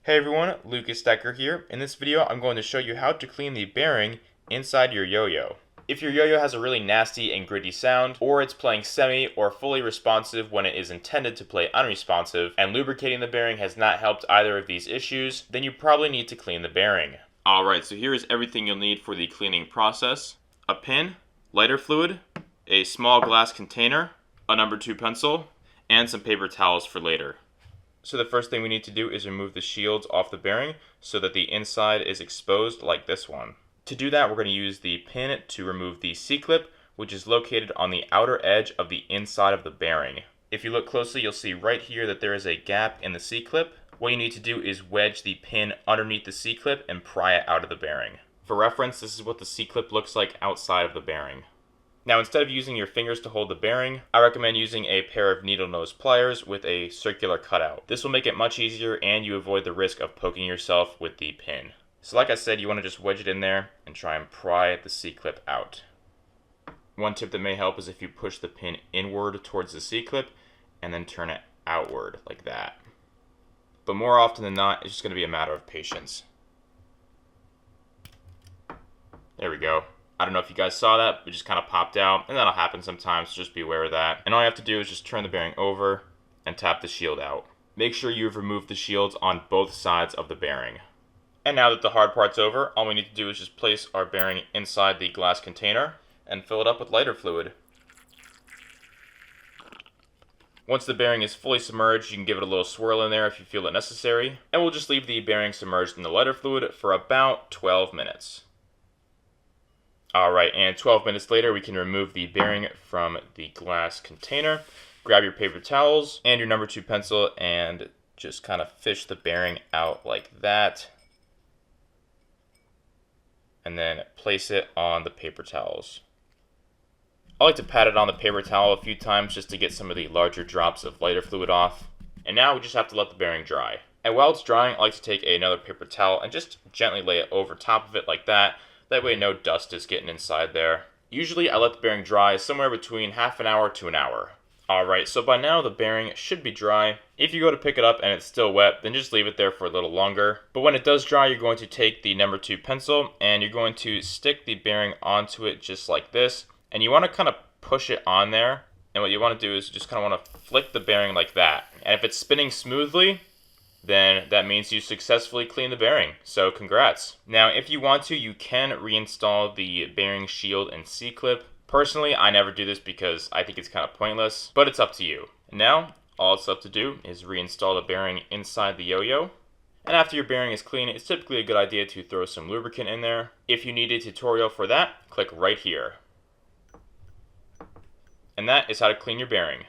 Hey everyone, Lucas Decker here. In this video, I'm going to show you how to clean the bearing inside your yo-yo. If your yo-yo has a really nasty and gritty sound, or it's playing semi or fully responsive when it is intended to play unresponsive, and lubricating the bearing has not helped either of these issues, then you probably need to clean the bearing. Alright, so here is everything you'll need for the cleaning process. A pin, lighter fluid, a small glass container, a number 2 pencil, and some paper towels for later. So the first thing we need to do is remove the shields off the bearing so that the inside is exposed like this one. To do that, we're going to use the pin to remove the C-clip, which is located on the outer edge of the inside of the bearing. If you look closely, you'll see right here that there is a gap in the C-clip. What you need to do is wedge the pin underneath the C-clip and pry it out of the bearing. For reference, this is what the C-clip looks like outside of the bearing. Now, instead of using your fingers to hold the bearing, I recommend using a pair of needle nose pliers with a circular cutout. This will make it much easier and you avoid the risk of poking yourself with the pin. So like I said, you want to just wedge it in there and try and pry the C-clip out. One tip that may help is if you push the pin inward towards the C-clip and then turn it outward like that. But more often than not, it's just going to be a matter of patience. There we go. I don't know if you guys saw that, it just kind of popped out, and that'll happen sometimes, so just be aware of that. And all you have to do is just turn the bearing over and tap the shield out. Make sure you've removed the shields on both sides of the bearing. And now that the hard part's over, all we need to do is just place our bearing inside the glass container and fill it up with lighter fluid. Once the bearing is fully submerged, you can give it a little swirl in there if you feel it necessary, and we'll just leave the bearing submerged in the lighter fluid for about 12 minutes. Alright, and 12 minutes later, we can remove the bearing from the glass container. Grab your paper towels and your number 2 pencil and just kind of fish the bearing out like that. And then place it on the paper towels. I like to pat it on the paper towel a few times just to get some of the larger drops of lighter fluid off. And now we just have to let the bearing dry. And while it's drying, I like to take another paper towel and just gently lay it over top of it like that. That way no dust is getting inside there. Usually I let the bearing dry somewhere between half an hour to an hour. Alright, so by now the bearing should be dry. If you go to pick it up and it's still wet, then just leave it there for a little longer. But when it does dry, you're going to take the number 2 pencil and you're going to stick the bearing onto it just like this. And you want to kind of push it on there. And what you want to do is just kind of want to flick the bearing like that. And if it's spinning smoothly, then that means you successfully cleaned the bearing. So congrats. Now, if you want to, you can reinstall the bearing shield and C-clip. Personally, I never do this because I think it's kind of pointless, but it's up to you. Now, all it's left to do is reinstall the bearing inside the yo-yo. And after your bearing is clean, it's typically a good idea to throw some lubricant in there. If you need a tutorial for that, click right here. And that is how to clean your bearing.